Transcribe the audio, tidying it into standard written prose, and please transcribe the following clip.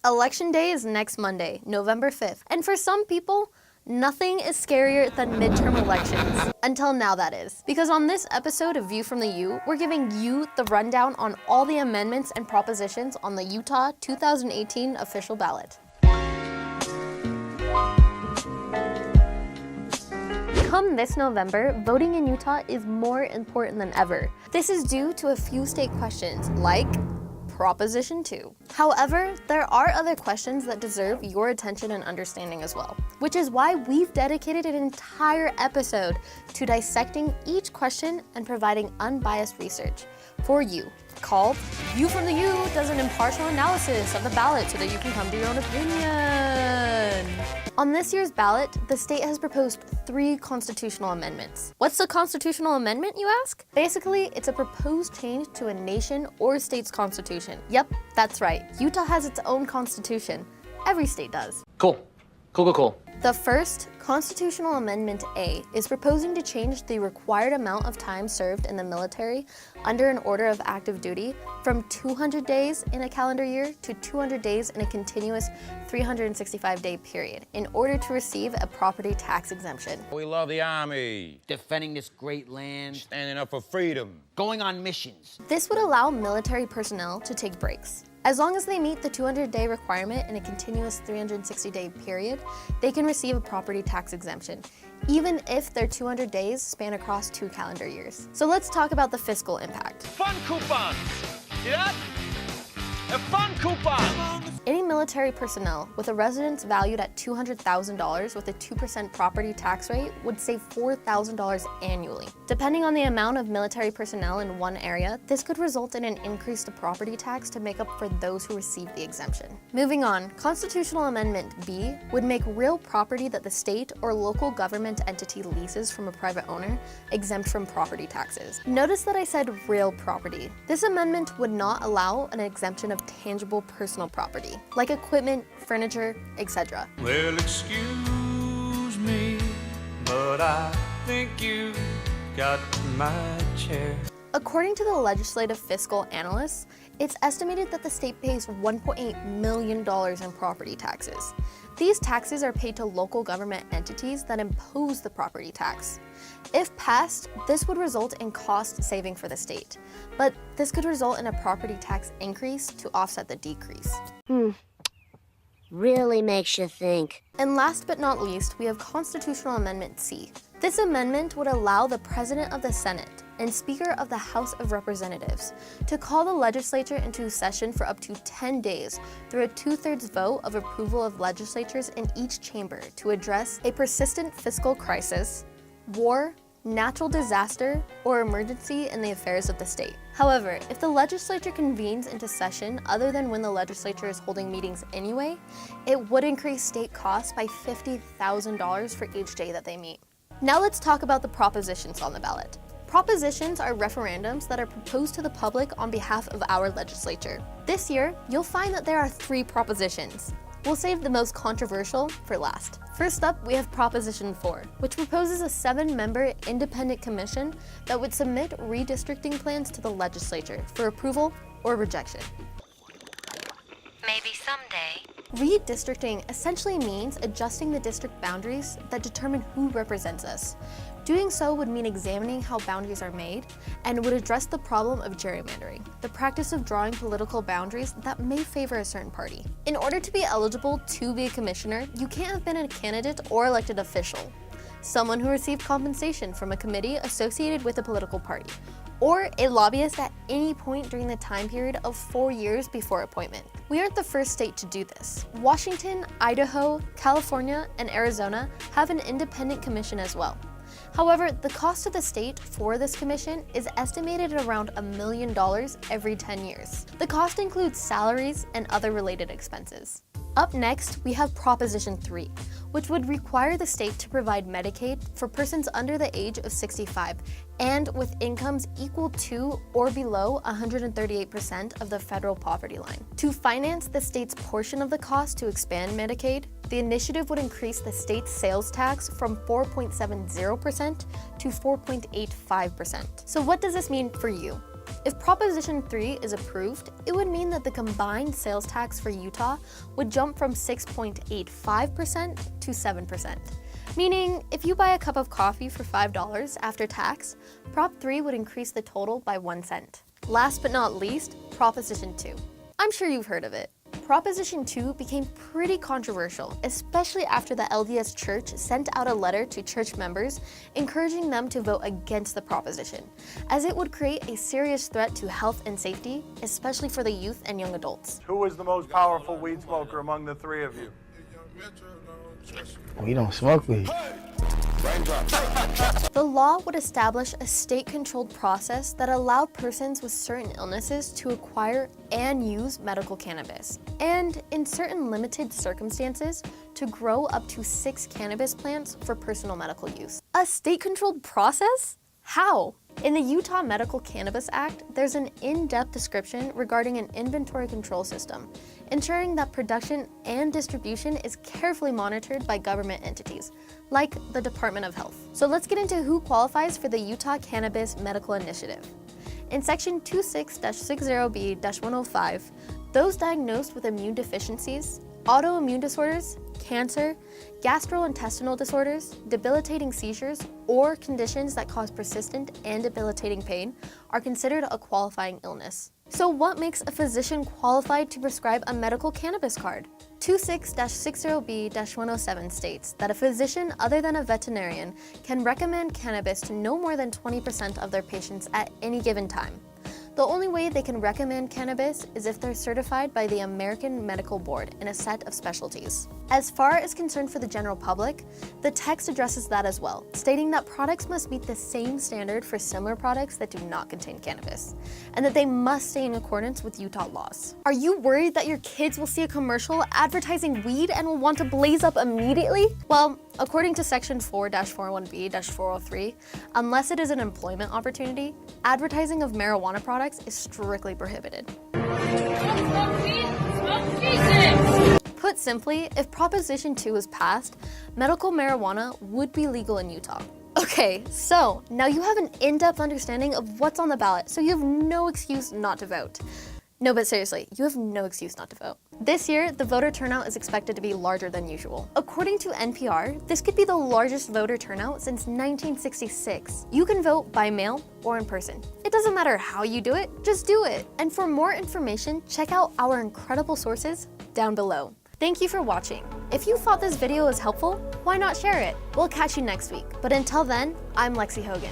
Election Day is next Monday, November 5th. And for some people, nothing is scarier than midterm elections. Until now, that is. Because on this episode of View from the U, we're giving you the rundown on all the amendments and propositions on the Utah 2018 official ballot. Come this November, voting in Utah is more important than ever. This is due to a few state questions like Proposition 2. However, there are other questions that deserve your attention and understanding as well, which is why we've dedicated an entire episode to dissecting each question and providing unbiased research for you, called View from the U does an impartial analysis of the ballot so that you can come to your own opinion. On this year's ballot, the state has proposed 3 constitutional amendments. What's a constitutional amendment, you ask? Basically, it's a proposed change to a nation or state's constitution. Yep, that's right. Utah has its own constitution. Every state does. Cool. The first, Constitutional Amendment A, is proposing to change the required amount of time served in the military under an order of active duty from 200 days in a calendar year to 200 days in a continuous 365-day period in order to receive a property tax exemption. We love the Army. Defending this great land. Standing up for freedom. Going on missions. This would allow military personnel to take breaks. As long as they meet the 200-day requirement in a continuous 360-day period, they can receive a property tax exemption, even if their 200 days span across 2 calendar years. So let's talk about the fiscal impact. Fun coupons. See that? A fun coupon. Any military personnel with a residence valued at $200,000 with a 2% property tax rate would save $4,000 annually. Depending on the amount of military personnel in one area, this could result in an increase to property tax to make up for those who receive the exemption. Moving on, Constitutional Amendment B would make real property that the state or local government entity leases from a private owner exempt from property taxes. Notice that I said real property. This amendment would not allow an exemption of tangible personal property, like equipment, furniture, etc. Well, excuse me, but I think you got my chair. According to the legislative fiscal analysts, it's estimated that the state pays $1.8 million in property taxes. These taxes are paid to local government entities that impose the property tax. If passed, this would result in cost saving for the state, but this could result in a property tax increase to offset the decrease. Really makes you think. And last but not least, we have Constitutional Amendment C. This amendment would allow the President of the Senate and Speaker of the House of Representatives to call the legislature into session for up to 10 days through a 2/3 vote of approval of legislatures in each chamber to address a persistent fiscal crisis, war, natural disaster, or emergency in the affairs of the state. However, if the legislature convenes into session other than when the legislature is holding meetings anyway, it would increase state costs by $50,000 for each day that they meet. Now let's talk about the propositions on the ballot. Propositions are referendums that are proposed to the public on behalf of our legislature. This year, you'll find that there are 3 propositions. We'll save the most controversial for last. First up, we have Proposition 4, which proposes a 7-member independent commission that would submit redistricting plans to the legislature for approval or rejection. Maybe someday. Redistricting essentially means adjusting the district boundaries that determine who represents us. Doing so would mean examining how boundaries are made and would address the problem of gerrymandering, the practice of drawing political boundaries that may favor a certain party. In order to be eligible to be a commissioner, you can't have been a candidate or elected official, someone who received compensation from a committee associated with a political party, or a lobbyist at any point during the time period of 4 years before appointment. We aren't the first state to do this. Washington, Idaho, California, and Arizona have an independent commission as well. However, the cost of the state for this commission is estimated at around $1 million every 10 years. The cost includes salaries and other related expenses. Up next, we have Proposition 3, which would require the state to provide Medicaid for persons under the age of 65 and with incomes equal to or below 138% of the federal poverty line. To finance the state's portion of the cost to expand Medicaid, the initiative would increase the state's sales tax from 4.70% to 4.85%. So what does this mean for you? If Proposition 3 is approved, it would mean that the combined sales tax for Utah would jump from 6.85% to 7%. Meaning, if you buy a cup of coffee for $5 after tax, Prop 3 would increase the total by 1 cent. Last but not least, Proposition 2. I'm sure you've heard of it. Proposition 2 became pretty controversial, especially after the LDS Church sent out a letter to church members encouraging them to vote against the proposition, as it would create a serious threat to health and safety, especially for the youth and young adults. Who is the most powerful weed smoker among the three of you? We don't smoke weed. The law would establish a state-controlled process that allowed persons with certain illnesses to acquire and use medical cannabis, and in certain limited circumstances, to grow up to 6 cannabis plants for personal medical use. A state-controlled process? How? In the Utah Medical Cannabis Act, there's an in-depth description regarding an inventory control system, ensuring that production and distribution is carefully monitored by government entities, like the Department of Health. So let's get into who qualifies for the Utah Cannabis Medical Initiative. In Section 26-60B-105, those diagnosed with immune deficiencies, autoimmune disorders, cancer, gastrointestinal disorders, debilitating seizures, or conditions that cause persistent and debilitating pain are considered a qualifying illness. So what makes a physician qualified to prescribe a medical cannabis card? 26-60B-107 states that a physician other than a veterinarian can recommend cannabis to no more than 20% of their patients at any given time. The only way they can recommend cannabis is if they're certified by the American Medical Board in a set of specialties. As far as concern for the general public, the text addresses that as well, stating that products must meet the same standard for similar products that do not contain cannabis, and that they must stay in accordance with Utah laws. Are you worried that your kids will see a commercial advertising weed and will want to blaze up immediately? Well, according to Section 4-41B-403, unless it is an employment opportunity, advertising of marijuana products is strictly prohibited. Put simply, if Proposition 2 is passed, medical marijuana would be legal in Utah. Okay, so now you have an in-depth understanding of what's on the ballot, so you have no excuse not to vote. No, but seriously, you have no excuse not to vote. This year, the voter turnout is expected to be larger than usual. According to NPR, this could be the largest voter turnout since 1966. You can vote by mail or in person. It doesn't matter how you do it, just do it. And for more information, check out our incredible sources down below. Thank you for watching. If you thought this video was helpful, why not share it? We'll catch you next week. But until then, I'm Lexi Hogan.